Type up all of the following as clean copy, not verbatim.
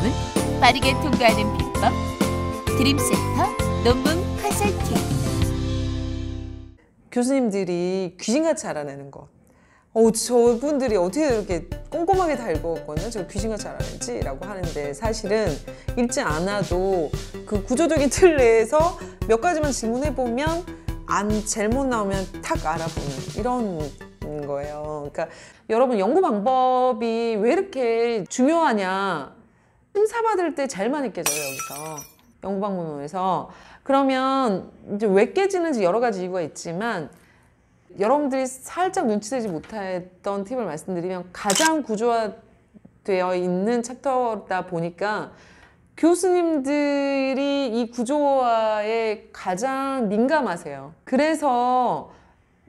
시험을 빠르게 통과하는 비법, 드림센터 논문 컨설팅. 교수님들이 귀신같이 알아내는 것. 저분들이 어떻게 이렇게 꼼꼼하게 다 읽었거든요. 저 귀신같이 알아내지? 라고 하는데, 사실은 읽지 않아도 그 구조적인 틀 내에서 몇 가지만 질문해보면 잘못 나오면 탁 알아보는 이런 거예요. 그러니까 여러분, 연구 방법이 왜 이렇게 중요하냐? 심사받을 때 제일 많이 깨져요, 여기서. 연구 방법론에서. 그러면 이제 왜 깨지는지 여러 가지 이유가 있지만, 여러분들이 살짝 눈치채지 못했던 팁을 말씀드리면, 가장 구조화되어 있는 챕터다 보니까 교수님들이 이 구조화에 가장 민감하세요. 그래서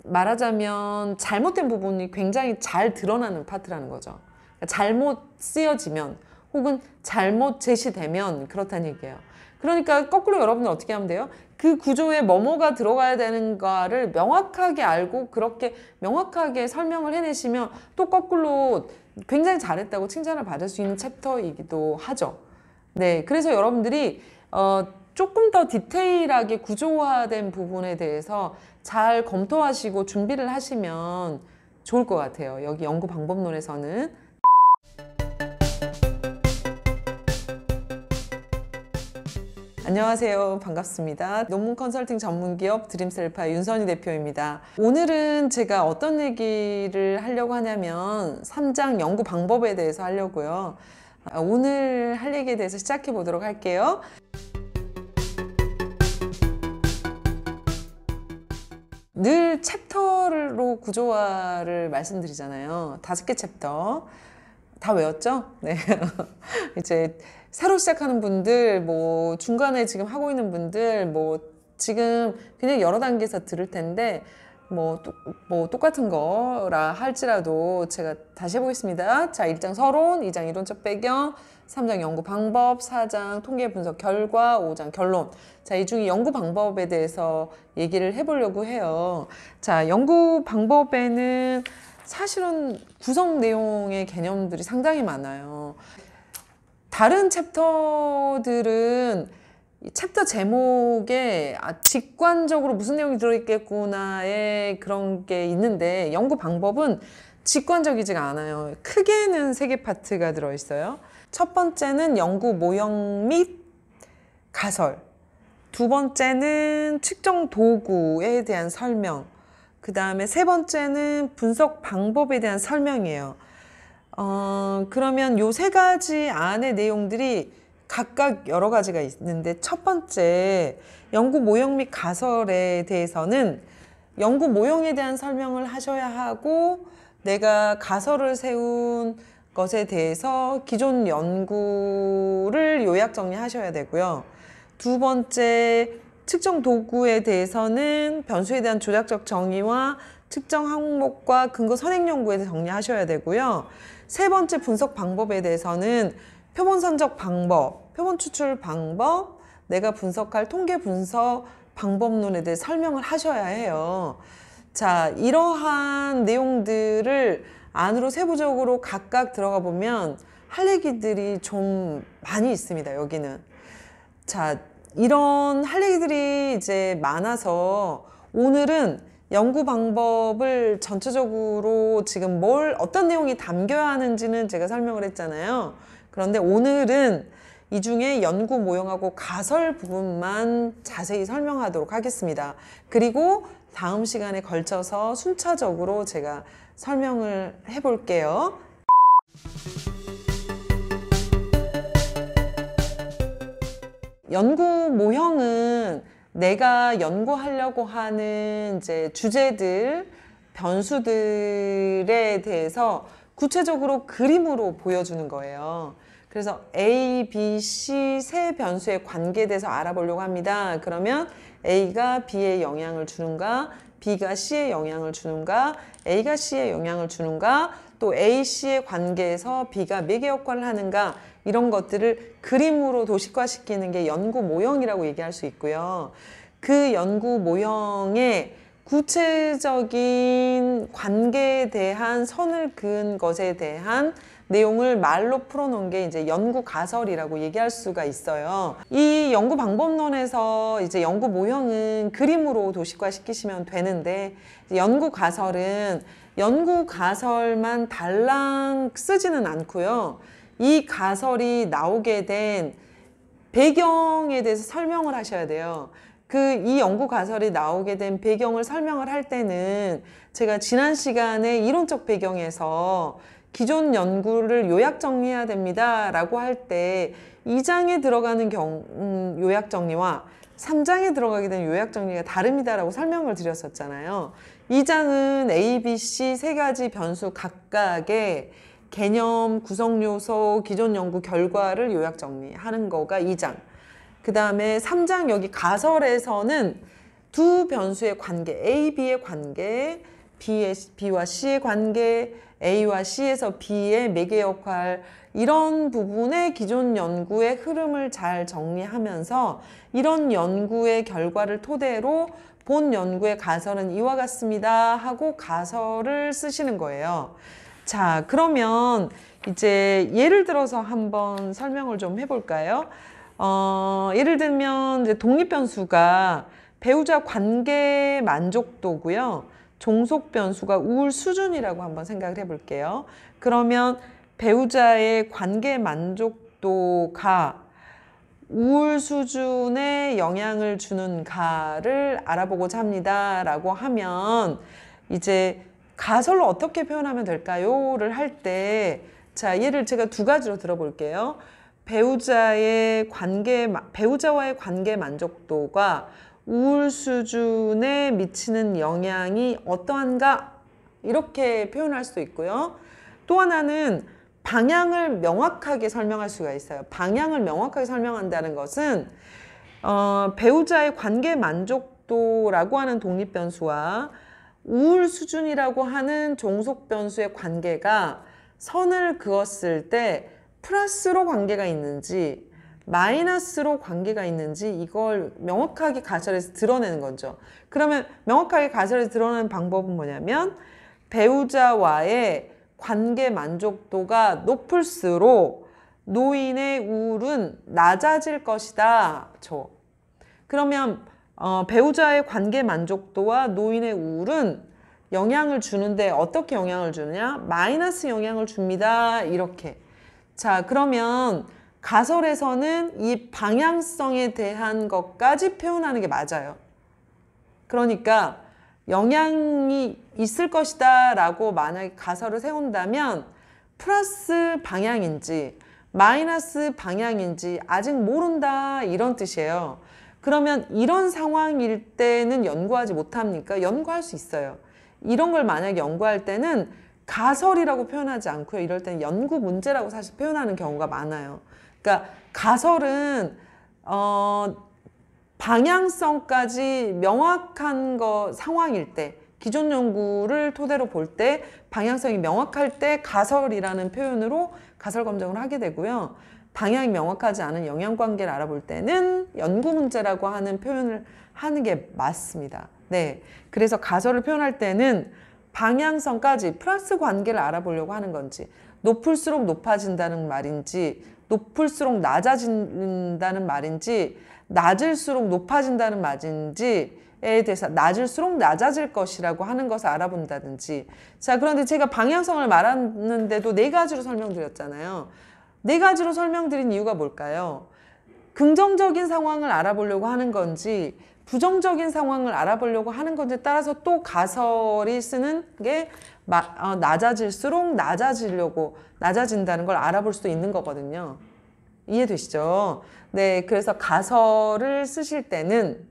말하자면 잘못된 부분이 굉장히 잘 드러나는 파트라는 거죠. 그러니까 잘못 쓰여지면 혹은 잘못 제시되면 그렇다는 얘기예요. 그러니까 거꾸로 여러분은 어떻게 하면 돼요? 그 구조에 뭐뭐가 들어가야 되는가를 명확하게 알고 그렇게 명확하게 설명을 해내시면 또 거꾸로 굉장히 잘했다고 칭찬을 받을 수 있는 챕터이기도 하죠. 네, 그래서 여러분들이 조금 더 디테일하게 구조화된 부분에 대해서 잘 검토하시고 준비를 하시면 좋을 것 같아요. 여기 연구 방법론에서는. 안녕하세요. 반갑습니다. 논문 컨설팅 전문기업 드림셀파 윤선희 대표입니다. 오늘은 제가 어떤 얘기를 하려고 하냐면 3장 연구 방법에 대해서 하려고요. 오늘 할 얘기에 대해서 시작해 보도록 할게요. 늘 챕터로 구조화를 말씀드리잖아요. 5개 챕터. 다 외웠죠? 네. 이제 새로 시작하는 분들, 뭐 중간에 지금 하고 있는 분들, 뭐 지금 그냥 여러 단계에서 들을 텐데 뭐 똑같은 거라 할지라도 제가 다시 해보겠습니다. 자, 1장 서론, 2장 이론적 배경, 3장 연구 방법, 4장 통계 분석 결과, 5장 결론. 자, 이 중에 연구 방법에 대해서 얘기를 해보려고 해요. 자, 연구 방법에는 사실은 구성 내용의 개념들이 상당히 많아요. 다른 챕터들은 챕터 제목에 직관적으로 무슨 내용이 들어있겠구나의 그런 게 있는데, 연구 방법은 직관적이지가 않아요. 크게는 3개 파트가 들어있어요. 첫 번째는 연구 모형 및 가설, 두 번째는 측정 도구에 대한 설명, 그 다음에 세 번째는 분석 방법에 대한 설명이에요. 그러면 요 3가지 안의 내용들이 각각 여러 가지가 있는데, 첫 번째 연구 모형 및 가설에 대해서는 연구 모형에 대한 설명을 하셔야 하고, 내가 가설을 세운 것에 대해서 기존 연구를 요약 정리하셔야 되고요. 두 번째 측정 도구에 대해서는 변수에 대한 조작적 정의와 측정 항목과 근거 선행 연구에 대해 정리하셔야 되고요. 세 번째 분석 방법에 대해서는 표본 선적 방법, 표본 추출 방법, 내가 분석할 통계 분석 방법론에 대해 설명을 하셔야 해요. 자, 이러한 내용들을 안으로 세부적으로 각각 들어가 보면 할 얘기들이 좀 많이 있습니다, 여기는. 자, 이런 할 얘기들이 이제 많아서 오늘은 연구 방법을 전체적으로 지금 어떤 내용이 담겨야 하는지는 제가 설명을 했잖아요. 그런데 오늘은 이 중에 연구 모형하고 가설 부분만 자세히 설명하도록 하겠습니다. 그리고 다음 시간에 걸쳐서 순차적으로 제가 설명을 해볼게요. 연구 모형은 내가 연구하려고 하는 이제 주제들, 변수들에 대해서 구체적으로 그림으로 보여주는 거예요. 그래서 A, B, C 세 변수의 관계에 대해서 알아보려고 합니다. 그러면 A가 B에 영향을 주는가, B가 C에 영향을 주는가, A가 C에 영향을 주는가, 또 A, C의 관계에서 B가 매개 역할을 하는가, 이런 것들을 그림으로 도식화시키는 게 연구 모형이라고 얘기할 수 있고요. 그 연구 모형의 구체적인 관계에 대한 선을 그은 것에 대한 내용을 말로 풀어놓은 게 이제 연구 가설이라고 얘기할 수가 있어요. 이 연구 방법론에서 이제 연구 모형은 그림으로 도식화 시키시면 되는데, 연구 가설은 연구 가설만 달랑 쓰지는 않고요. 이 가설이 나오게 된 배경에 대해서 설명을 하셔야 돼요. 이 연구 가설이 나오게 된 배경을 설명을 할 때는 제가 지난 시간에 이론적 배경에서 기존 연구를 요약 정리해야 됩니다 라고 할 때 2장에 들어가는 요약 정리와 3장에 들어가게 된 요약 정리가 다릅니다 라고 설명을 드렸었잖아요. 2장은 A, B, C 세 가지 변수 각각의 개념, 구성 요소, 기존 연구 결과를 요약 정리하는 거가 2장. 그 다음에 3장 여기 가설에서는 두 변수의 관계, A, B의 관계, B와 C의 관계, A와 C에서 B의 매개 역할, 이런 부분의 기존 연구의 흐름을 잘 정리하면서 이런 연구의 결과를 토대로 본 연구의 가설은 이와 같습니다 하고 가설을 쓰시는 거예요. 자, 그러면 이제 예를 들어서 한번 설명을 좀 해볼까요? 예를 들면 이제 독립변수가 배우자 관계 만족도고요. 종속 변수가 우울 수준이라고 한번 생각을 해볼게요. 그러면 배우자의 관계 만족도가 우울 수준에 영향을 주는가를 알아보고자 합니다 라고 하면 이제 가설로 어떻게 표현하면 될까요? 를 할 때, 자, 예를 제가 두 가지로 들어볼게요. 배우자와의 관계 만족도가 우울 수준에 미치는 영향이 어떠한가? 이렇게 표현할 수 있고요. 또 하나는 방향을 명확하게 설명할 수가 있어요. 방향을 명확하게 설명한다는 것은 배우자의 관계 만족도라고 하는 독립변수와 우울 수준이라고 하는 종속 변수의 관계가 선을 그었을 때 플러스로 관계가 있는지 마이너스로 관계가 있는지 이걸 명확하게 가설에서 드러내는 거죠. 그러면 명확하게 가설에서 드러내는 방법은 뭐냐면 배우자와의 관계 만족도가 높을수록 노인의 우울은 낮아질 것이다. 그러면 배우자의 관계 만족도와 노인의 우울은 영향을 주는데 어떻게 영향을 주느냐? 마이너스 영향을 줍니다. 이렇게. 자, 그러면 가설에서는 이 방향성에 대한 것까지 표현하는 게 맞아요. 그러니까 영향이 있을 것이다 라고 만약에 가설을 세운다면 플러스 방향인지 마이너스 방향인지 아직 모른다 이런 뜻이에요. 그러면 이런 상황일 때는 연구하지 못합니까? 연구할 수 있어요. 이런 걸 만약에 연구할 때는 가설이라고 표현하지 않고요. 이럴 때는 연구 문제라고 사실 표현하는 경우가 많아요. 그러니까 가설은 방향성까지 명확한 상황일 때, 기존 연구를 토대로 볼 때 방향성이 명확할 때 가설이라는 표현으로 가설 검증을 하게 되고요. 방향이 명확하지 않은 영향관계를 알아볼 때는 연구 문제라고 하는 표현을 하는 게 맞습니다. 네, 그래서 가설을 표현할 때는 방향성까지 플러스 관계를 알아보려고 하는 건지, 높을수록 높아진다는 말인지, 높을수록 낮아진다는 말인지, 낮을수록 높아진다는 말인지에 대해서 낮을수록 낮아질 것이라고 하는 것을 알아본다든지. 자, 그런데 제가 방향성을 말하는데도 네 가지로 설명드렸잖아요. 네 가지로 설명드린 이유가 뭘까요? 긍정적인 상황을 알아보려고 하는 건지 부정적인 상황을 알아보려고 하는 건지에 따라서 또 가설이 쓰는 게 낮아질수록 낮아진다는 걸 알아볼 수도 있는 거거든요. 이해되시죠? 네, 그래서 가설을 쓰실 때는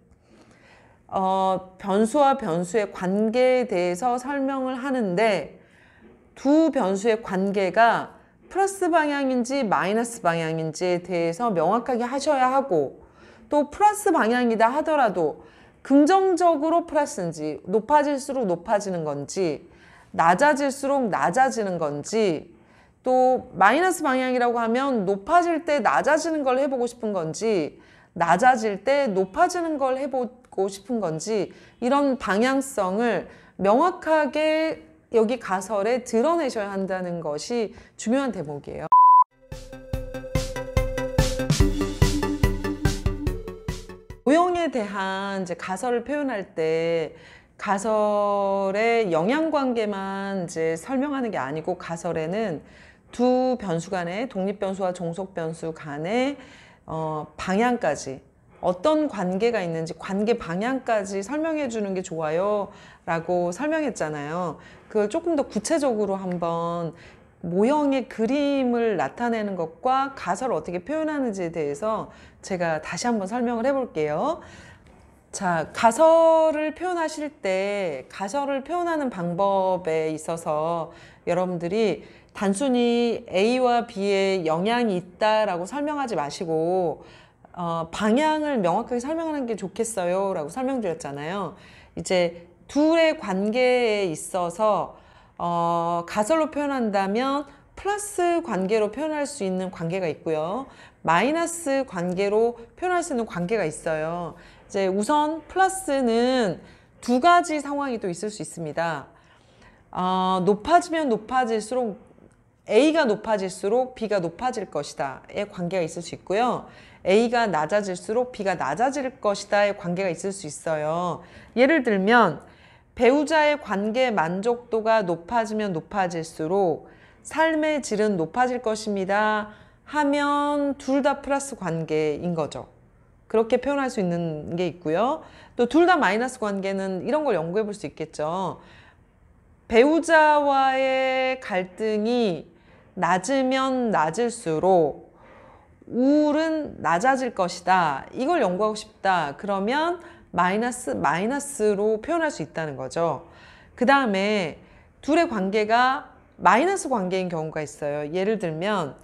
변수와 변수의 관계에 대해서 설명을 하는데 두 변수의 관계가 플러스 방향인지 마이너스 방향인지에 대해서 명확하게 하셔야 하고, 또 플러스 방향이다 하더라도 긍정적으로 플러스인지 높아질수록 높아지는 건지 낮아질수록 낮아지는 건지, 또 마이너스 방향이라고 하면 높아질 때 낮아지는 걸 해보고 싶은 건지 낮아질 때 높아지는 걸 해보고 싶은 건지, 이런 방향성을 명확하게 여기 가설에 드러내셔야 한다는 것이 중요한 대목이에요. 모형에 대한 이제 가설을 표현할 때 가설의 영향관계만 이제 설명하는 게 아니고 가설에는 두 변수 간의 독립변수와 종속변수 간의 방향까지 어떤 관계가 있는지 관계 방향까지 설명해 주는 게 좋아요 라고 설명했잖아요. 그걸 조금 더 구체적으로 한번 모형의 그림을 나타내는 것과 가설을 어떻게 표현하는지에 대해서 제가 다시 한번 설명을 해 볼게요. 자, 가설을 표현하실 때 가설을 표현하는 방법에 있어서 여러분들이 단순히 A와 B에 영향이 있다라고 설명하지 마시고 방향을 명확하게 설명하는 게 좋겠어요 라고 설명드렸잖아요. 이제 둘의 관계에 있어서 가설로 표현한다면 플러스 관계로 표현할 수 있는 관계가 있고요. 마이너스 관계로 표현할 수 있는 관계가 있어요. 이제 우선 플러스는 두 가지 상황이 또 있을 수 있습니다. 높아지면 높아질수록 A가 높아질수록 B가 높아질 것이다의 관계가 있을 수 있고요. A가 낮아질수록 B가 낮아질 것이다의 관계가 있을 수 있어요. 예를 들면 배우자의 관계 만족도가 높아지면 높아질수록 삶의 질은 높아질 것입니다 하면 둘 다 플러스 관계인 거죠. 그렇게 표현할 수 있는 게 있고요. 또 둘 다 마이너스 관계는 이런 걸 연구해 볼 수 있겠죠. 배우자와의 갈등이 낮으면 낮을수록 우울은 낮아질 것이다. 이걸 연구하고 싶다. 그러면 마이너스로 표현할 수 있다는 거죠. 그 다음에 둘의 관계가 마이너스 관계인 경우가 있어요. 예를 들면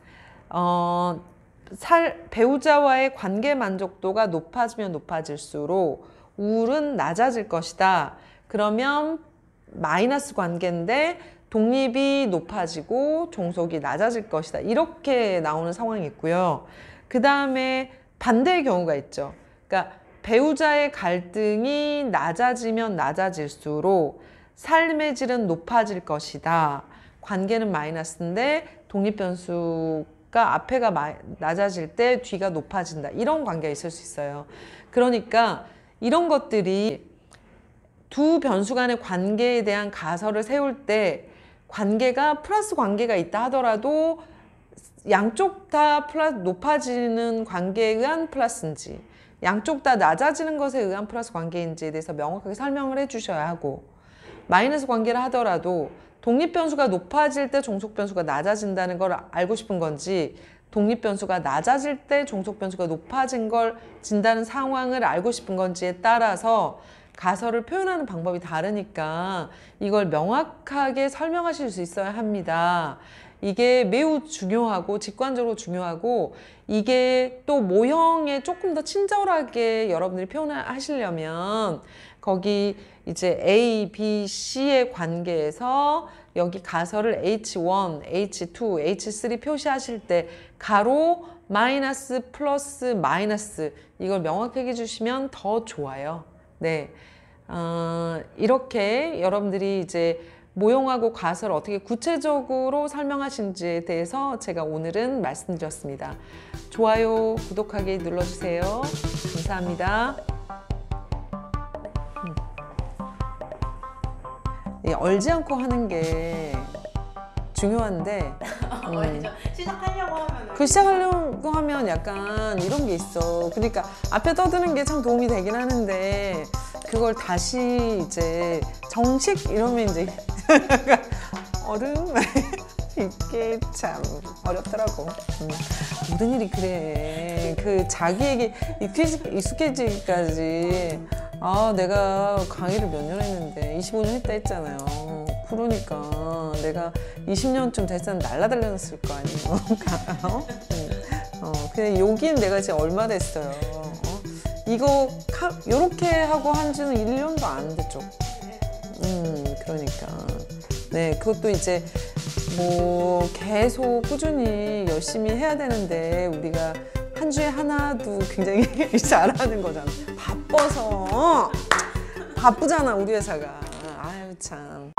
배우자와의 관계 만족도가 높아지면 높아질수록 우울은 낮아질 것이다. 그러면 마이너스 관계인데 독립이 높아지고 종속이 낮아질 것이다. 이렇게 나오는 상황이 있고요. 그 다음에 반대의 경우가 있죠. 그러니까 배우자의 갈등이 낮아지면 낮아질수록 삶의 질은 높아질 것이다. 관계는 마이너스인데 독립변수가 앞에가 낮아질 때 뒤가 높아진다. 이런 관계가 있을 수 있어요. 그러니까 이런 것들이 두 변수 간의 관계에 대한 가설을 세울 때 관계가 플러스 관계가 있다 하더라도 양쪽 다 높아지는 관계에 의한 플러스인지 양쪽 다 낮아지는 것에 의한 플러스 관계인지에 대해서 명확하게 설명을 해 주셔야 하고, 마이너스 관계를 하더라도 독립변수가 높아질 때 종속변수가 낮아진다는 걸 알고 싶은 건지, 독립변수가 낮아질 때 종속변수가 높아진 걸 진다는 상황을 알고 싶은 건지에 따라서 가설을 표현하는 방법이 다르니까 이걸 명확하게 설명하실 수 있어야 합니다. 이게 매우 중요하고 직관적으로 중요하고, 이게 또 모형에 조금 더 친절하게 여러분들이 표현하시려면 거기 이제 A, B, C의 관계에서 여기 가설을 H1, H2, H3 표시하실 때 가로, 마이너스, 플러스, 마이너스 이걸 명확하게 해주시면 더 좋아요. 네, 이렇게 여러분들이 이제 모형하고 가설을 어떻게 구체적으로 설명하신지에 대해서 제가 오늘은 말씀드렸습니다. 좋아요, 구독하기 눌러주세요. 감사합니다. 얼지 않고 하는 게 중요한데 시작하려고 하면 시작하려고 하면 약간 이런 게 있어. 그러니까 앞에 떠드는 게 참 도움이 되긴 하는데 그걸 다시 이제 정식 이러면 이제 얼음 이게 참 어렵더라고. 모든 일이 그래. 그 자기에게 익숙해지기까지. 내가 강의를 몇 년 했는데 25년 했다 했잖아요. 그러니까 내가 20년쯤 됐으면 날라달렸을 거 아니에요. 근데 여긴 내가 지금 얼마 됐어요. 이거 요렇게 하고 한 지는 1년도 안 됐죠. 그러니까 네, 그것도 이제 뭐 계속 꾸준히 열심히 해야 되는데 우리가 한 주에 하나도 굉장히 잘하는 거잖아. 바빠서 바쁘잖아 우리 회사가. 아유 참.